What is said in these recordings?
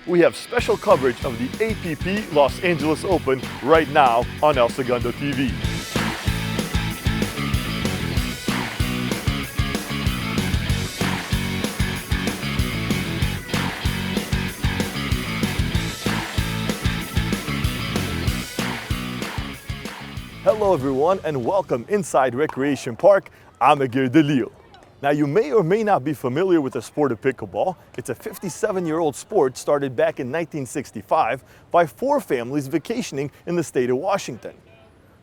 we have special coverage of the APP Los Angeles Open right now on El Segundo TV. Hello everyone and welcome inside Recreation Park. I'm Miguel DeLeo. Now you may or may not be familiar with the sport of pickleball. It's a 57-year-old sport started back in 1965 by 4 families vacationing in the state of Washington.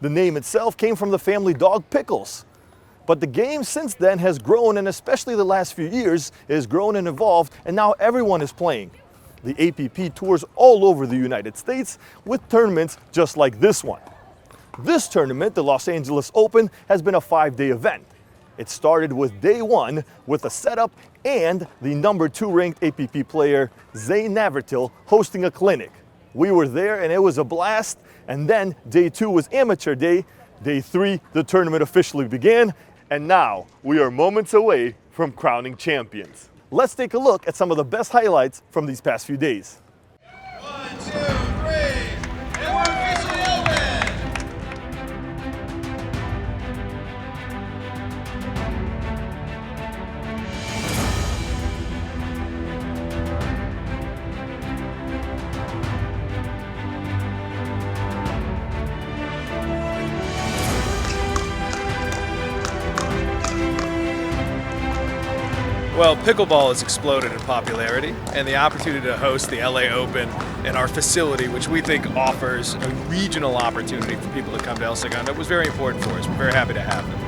The name itself came from the family dog Pickles. But the game since then has grown, and especially the last few years, it has grown and evolved, and now everyone is playing. The APP tours all over the United States with tournaments just like this one. This tournament, the Los Angeles Open, has been a 5-day event. It started with day 1 with a setup and the number 2 ranked APP player, Zane Navratil, hosting a clinic. We were there and it was a blast. And then day 2 was amateur day. Day 3, the tournament officially began. And now we are moments away from crowning champions. Let's take a look at some of the best highlights from these past few days. 1, 2, 3, and we're officially open! Well, pickleball has exploded in popularity, and the opportunity to host the LA Open in our facility, which we think offers a regional opportunity for people to come to El Segundo, was very important for us. We're very happy to have it.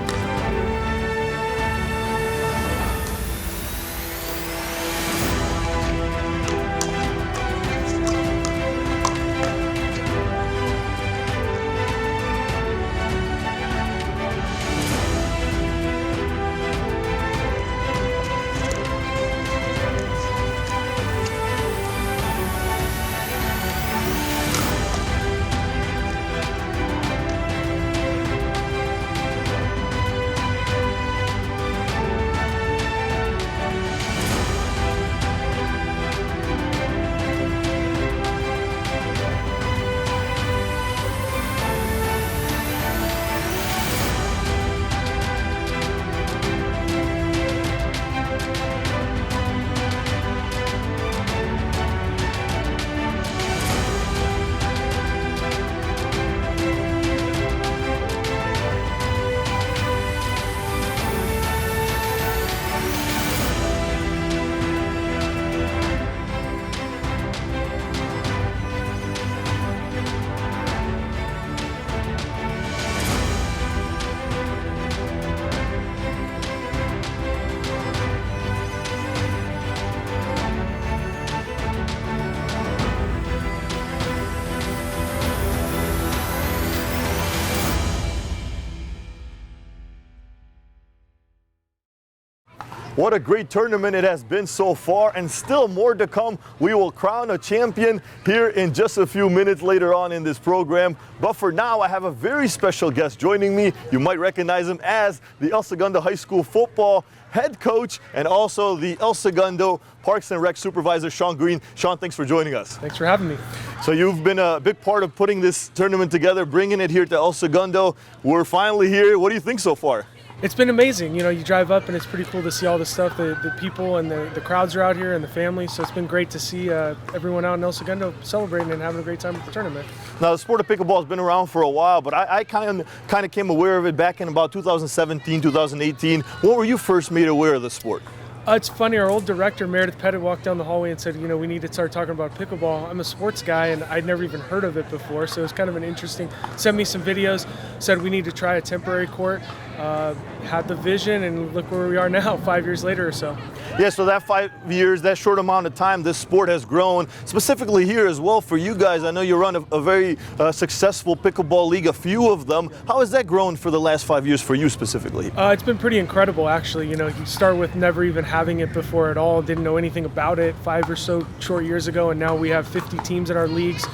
What a great tournament it has been so far, and still more to come. We will crown a champion here in just a few minutes later on in this program. But for now, I have a very special guest joining me. You might recognize him as the El Segundo High School football head coach and also the El Segundo Parks and Rec supervisor, Sean Green. Sean, thanks for joining us. Thanks for having me. So you've been a big part of putting this tournament together, bringing it here to El Segundo. We're finally here. What do you think so far? It's been amazing. You know, you drive up and it's pretty cool to see all the stuff. The people and the crowds are out here and the families. So it's been great to see everyone out in El Segundo celebrating and having a great time at the tournament. Now, the sport of pickleball has been around for a while, but I kind of came aware of it back in about 2017, 2018. When were you first made aware of the sport? It's funny, our old director, Meredith Pettit, walked down the hallway and said, you know, we need to start talking about pickleball. I'm a sports guy, and I'd never even heard of it before, so it was kind of an interesting, sent me some videos, said we need to try a temporary court, had the vision, and look where we are now, 5 years later or so. Yeah, so that 5 years, that short amount of time, this sport has grown, specifically here as well for you guys. I know you run a very successful pickleball league, a few of them. How has that grown for the last 5 years for you specifically? It's been pretty incredible, actually. You know, you start with never even having it before at all, didn't know anything about it 5 or so short years ago, and now we have 50 teams in our leagues.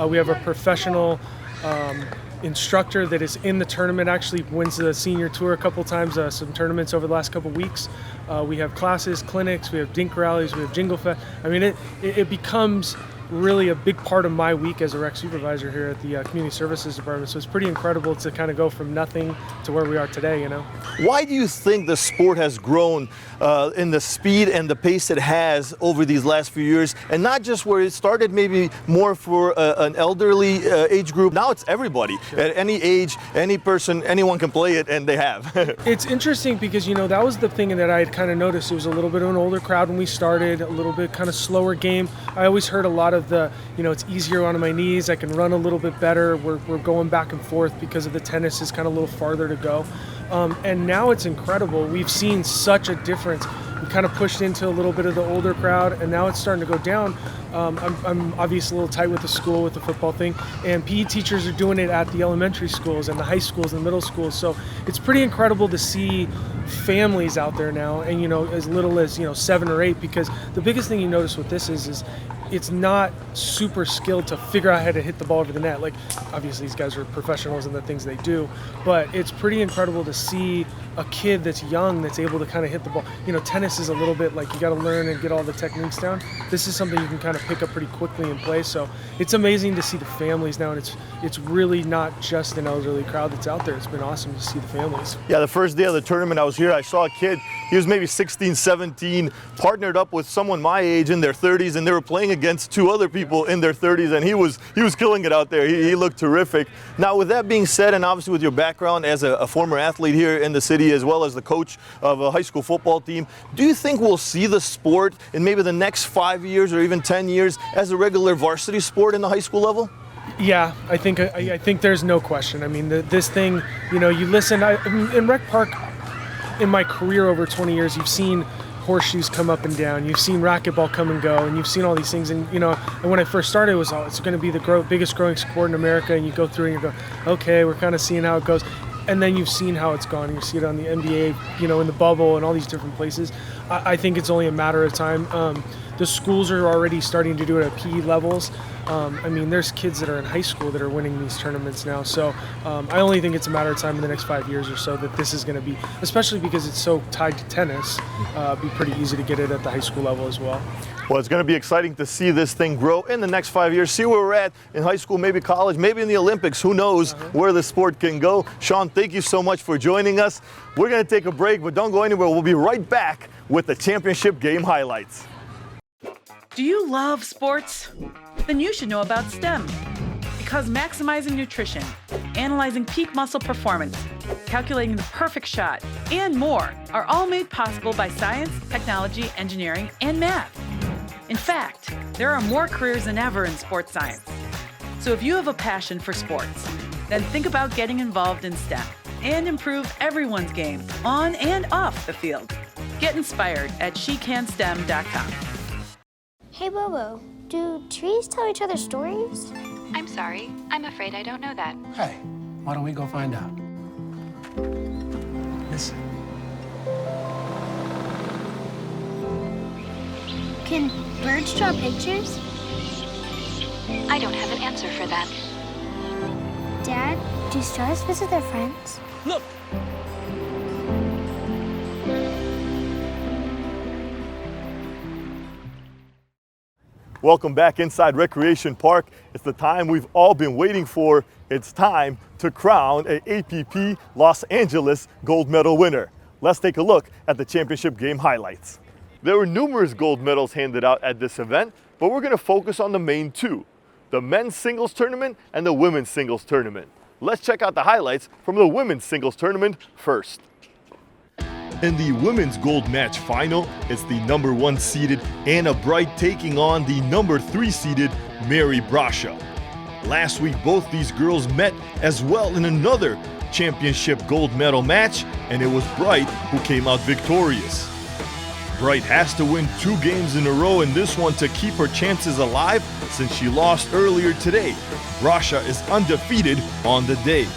We have a professional instructor that is in the tournament, actually wins the senior tour a couple times, some tournaments over the last couple weeks. We have classes, clinics, we have dink rallies, we have jingle fest. I mean, it becomes really a big part of my week as a rec supervisor here at the community services department. So it's pretty incredible to kind of go from nothing to where we are today, you know. Why do you think the sport has grown in the speed and the pace it has over these last few years, and not just where it started maybe more for an elderly age group? Now it's everybody. Sure. At any age, any person, anyone can play it, and they have. It's interesting because, you know, that was the thing that I had kind of noticed. It was a little bit of an older crowd when we started, a little bit kind of slower game. I always heard a lot of the, you know, it's easier on my knees, I can run a little bit better, we're going back and forth because of the tennis is kind of a little farther to go. And now it's incredible. We've seen such a difference. We kind of pushed into a little bit of the older crowd, and now it's starting to go down. I'm obviously a little tight with the school, with the football thing, and PE teachers are doing it at the elementary schools and the high schools and the middle schools. So it's pretty incredible to see families out there now, and, you know, as little as, you know, 7 or 8, because the biggest thing you notice with this is it's not super skilled to figure out how to hit the ball over the net. Like, obviously these guys are professionals in the things they do, but it's pretty incredible to see a kid that's young that's able to kind of hit the ball. You know, tennis is a little bit like you got to learn and get all the techniques down. This is something you can kind of pick up pretty quickly and play. So it's amazing to see the families now, and it's really not just an elderly crowd that's out there. It's been awesome to see the families. Yeah, the first day of the tournament I was here, I saw a kid, he was maybe 16, 17, partnered up with someone my age in their 30s, and they were playing against 2 other people in their 30s, and he was killing it out there. He looked terrific. Now, with that being said, and obviously with your background as a former athlete here in the city, as well as the coach of a high school football team, do you think we'll see the sport in maybe the next 5 years or even 10 years as a regular varsity sport in the high school level? Yeah, I think there's no question. I mean, this thing, you know, you listen, in Rec Park, in my career over 20 years, you've seen horseshoes come up and down, you've seen racquetball come and go, and you've seen all these things. And, you know, and when I first started, it was, oh, it's going to be the biggest growing sport in America, and you go through and you go, okay, we're kind of seeing how it goes. And then you've seen how it's gone. You see it on the NBA, you know, in the bubble and all these different places. I think it's only a matter of time. The schools are already starting to do it at PE levels. I mean, there's kids that are in high school that are winning these tournaments now. So I only think it's a matter of time in the next 5 years or so that this is going to be, especially because it's so tied to tennis, be pretty easy to get it at the high school level as well. Well, it's going to be exciting to see this thing grow in the next 5 years, see where we're at in high school, maybe college, maybe in the Olympics. Who knows where the sport can go. Sean, thank you so much for joining us. We're going to take a break, but don't go anywhere. We'll be right back with the championship game highlights. Do you love sports? Then you should know about STEM. Because maximizing nutrition, analyzing peak muscle performance, calculating the perfect shot, and more are all made possible by science, technology, engineering, and math. In fact, there are more careers than ever in sports science. So if you have a passion for sports, then think about getting involved in STEM and improve everyone's game on and off the field. Get inspired at shecanstem.com. Hey Bobo, do trees tell each other stories? I'm sorry. I'm afraid I don't know that. Hey, why don't we go find out? Listen. Can birds draw pictures? I don't have an answer for that. Dad, do stars visit their friends? Look! Welcome back inside Recreation Park. It's the time we've all been waiting for. It's time to crown an APP Los Angeles gold medal winner. Let's take a look at the championship game highlights. There were numerous gold medals handed out at this event, but we're going to focus on the main 2, the men's singles tournament and the women's singles tournament. Let's check out the highlights from the women's singles tournament first. In the women's gold match final, it's the number 1 seeded Anna Bright taking on the number 3 seeded Mary Brasha. Last week, both these girls met as well in another championship gold medal match, and it was Bright who came out victorious. Bright has to win 2 games in a row in this one to keep her chances alive since she lost earlier today. Brasha is undefeated on the day.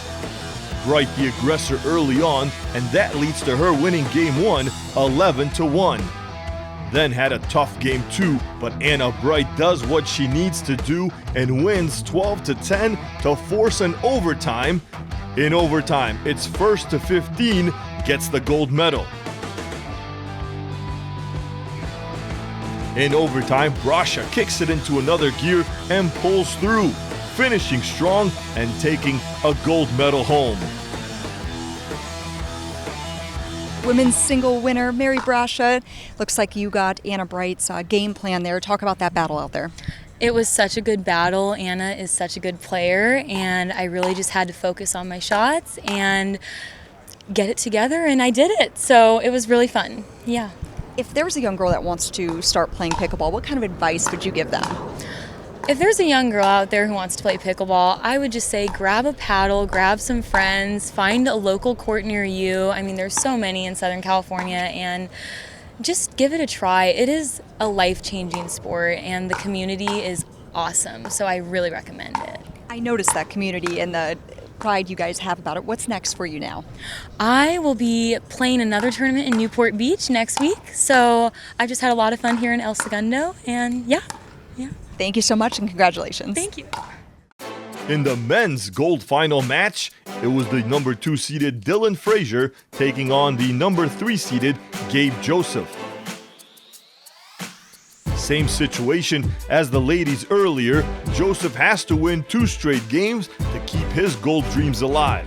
Bright the aggressor early on, and that leads to her winning game 1, 11-1. then had a tough game too, but Anna Bright does what she needs to do and wins 12-10 to force an overtime. In overtime, it's first to 15, gets the gold medal. In overtime, Brasha kicks it into another gear and pulls through, finishing strong and taking a gold medal home. Women's single winner, Mary Brasha. Looks like you got Anna Bright's game plan there. Talk about that battle out there. It was such a good battle. Anna is such a good player, and I really just had to focus on my shots and get it together, and I did it. So it was really fun. Yeah. If there was a young girl that wants to start playing pickleball, what kind of advice would you give them? If there's a young girl out there who wants to play pickleball, I would just say grab a paddle, grab some friends, find a local court near you. I mean, there's so many in Southern California, and just give it a try. It is a life-changing sport, and the community is awesome, so I really recommend it. I noticed that community and the pride you guys have about it. What's next for you now? I will be playing another tournament in Newport Beach next week, so I've just had a lot of fun here in El Segundo, and yeah. Thank you so much, and congratulations. Thank you. In the men's gold final match, it was the number 2 seeded Dylan Frazier taking on the number 3 seeded Gabe Joseph. Same situation as the ladies earlier, Joseph has to win 2 straight games to keep his gold dreams alive.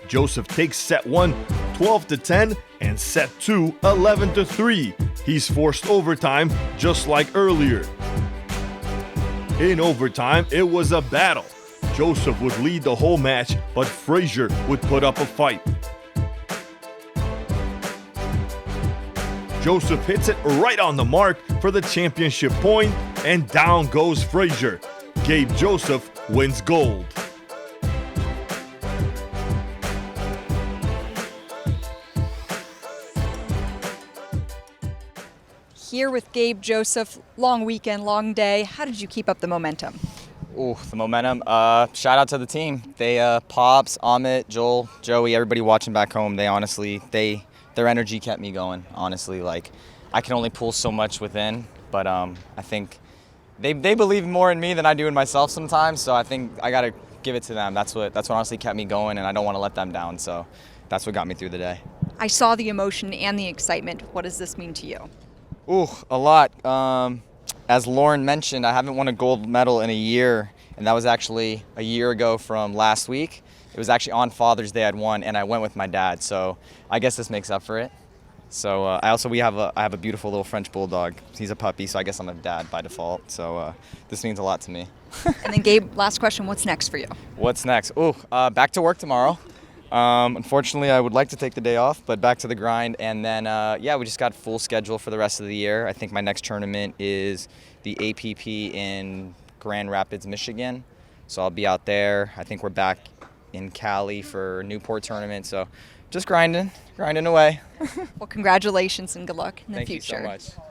Joseph takes set 1 12-10 and set 2 11-3. He's forced overtime just like earlier. In overtime, it was a battle. Joseph would lead the whole match, but Frazier would put up a fight. Joseph hits it right on the mark for the championship point, and down goes Frazier. Gabe Joseph wins gold. Here with Gabe Joseph, long weekend, long day. How did you keep up the momentum? Ooh, the momentum. Shout out to the team. They, Pops, Amit, Joel, Joey, everybody watching back home. They honestly, their energy kept me going. Honestly, like I can only pull so much within, but I think they believe more in me than I do in myself sometimes. So I think I gotta give it to them. That's what honestly kept me going, and I don't want to let them down. So that's what got me through the day. I saw the emotion and the excitement. What does this mean to you? Ooh, a lot. As Lauren mentioned, I haven't won a gold medal in a year, and that was actually a year ago from last week. It was actually on Father's Day I'd won, and I went with my dad, so I guess this makes up for it. So I have a beautiful little French bulldog. He's a puppy, so I guess I'm a dad by default. So this means a lot to me. And then Gabe, last question, what's next for you? What's next? Ooh, back to work tomorrow. Unfortunately, I would like to take the day off, but back to the grind. And then, we just got full schedule for the rest of the year. I think my next tournament is the APP in Grand Rapids, Michigan. So I'll be out there. I think we're back in Cali for Newport tournament. So just grinding away. Well, congratulations and good luck in the Thank future. Thank you so much.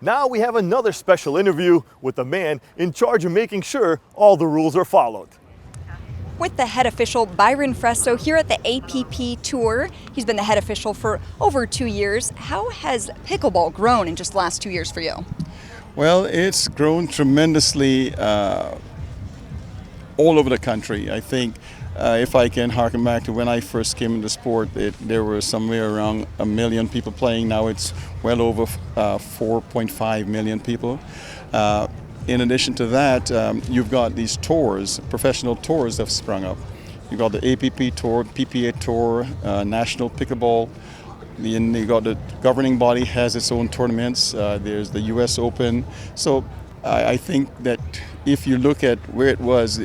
Now we have another special interview with the man in charge of making sure all the rules are followed. With the head official, Byron Fresto, here at the APP Tour. He's been the head official for over 2 years. How has pickleball grown in just the last 2 years for you? Well, it's grown tremendously all over the country. I think if I can harken back to when I first came into sport, there were somewhere around 1 million people playing. Now it's well over 4.5 million people. In addition to that, you've got these tours, professional tours that have sprung up. You've got the APP Tour, PPA Tour, National Pickleball. Then you got the governing body has its own tournaments. There's the US Open. So I think that if you look at where it was,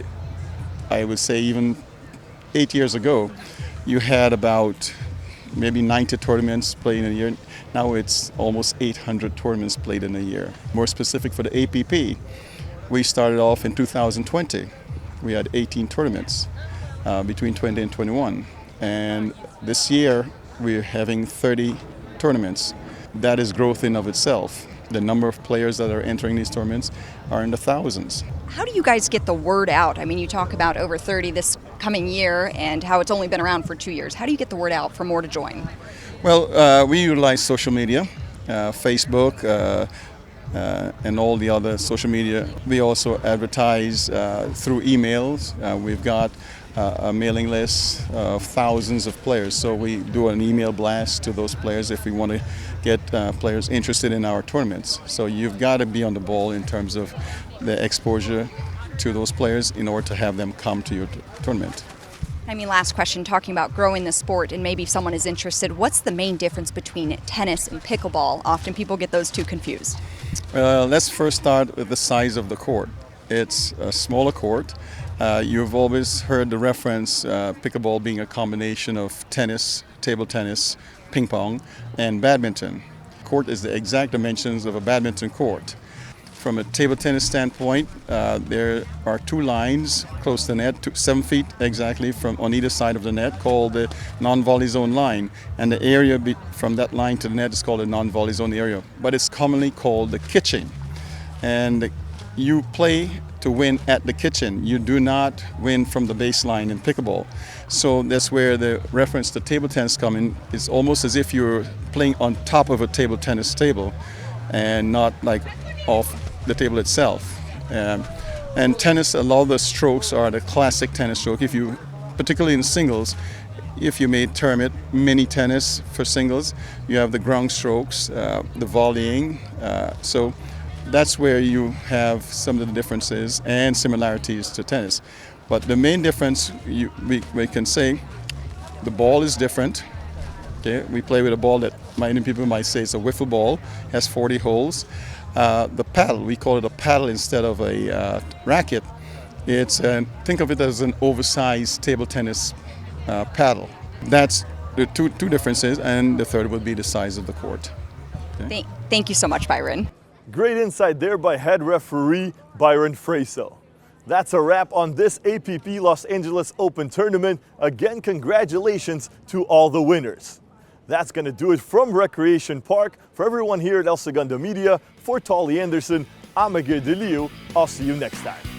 I would say even 8 years ago, you had about maybe 90 tournaments played in a year. Now it's almost 800 tournaments played in a year. More specific for the APP, we started off in 2020. We had 18 tournaments between 20 and 21. And this year, we're having 30 tournaments. That is growth in of itself. The number of players that are entering these tournaments are in the thousands. How do you guys get the word out? I mean, you talk about over 30 this coming year and how it's only been around for 2 years. How do you get the word out for more to join? Well, we utilize social media, Facebook, and all the other social media. We also advertise through emails. We've got a mailing list of thousands of players, so we do an email blast to those players if we want to get players interested in our tournaments. So you've got to be on the ball in terms of the exposure to those players in order to have them come to your tournament. I mean, last question, talking about growing the sport, and maybe if someone is interested, what's the main difference between tennis and pickleball? Often people get those two confused. Let's first start with the size of the court. It's a smaller court. You've always heard the reference pickleball being a combination of tennis, table tennis, ping pong, and badminton. Court is the exact dimensions of a badminton court. From a table tennis standpoint, there are two lines close to the net, 7 feet exactly on either side of the net, called the non-volley zone line. And the area from that line to the net is called the non-volley zone area. But it's commonly called the kitchen. And you play to win at the kitchen. You do not win from the baseline in pickleball. So that's where the reference to table tennis comes in. It's almost as if you're playing on top of a table tennis table and not like off the table itself. And tennis, a lot of the strokes are the classic tennis stroke. Particularly in singles, if you may term it mini tennis for singles, you have the ground strokes, the volleying. So that's where you have some of the differences and similarities to tennis. But the main difference, we can say, the ball is different. Okay, we play with a ball that many people might say is a wiffle ball, has 40 holes. The paddle, we call it a paddle instead of a racket. Think of it as an oversized table tennis paddle. That's the two differences, and the third would be the size of the court. Okay? Thank you so much, Byron. Great insight there by head referee Byron Fraso. That's a wrap on this APP Los Angeles Open tournament. Again, congratulations to all the winners. That's going to do it from Recreation Park. For everyone here at El Segundo Media, for Tolly Anderson, I'm Miguel DeLeo. I'll see you next time.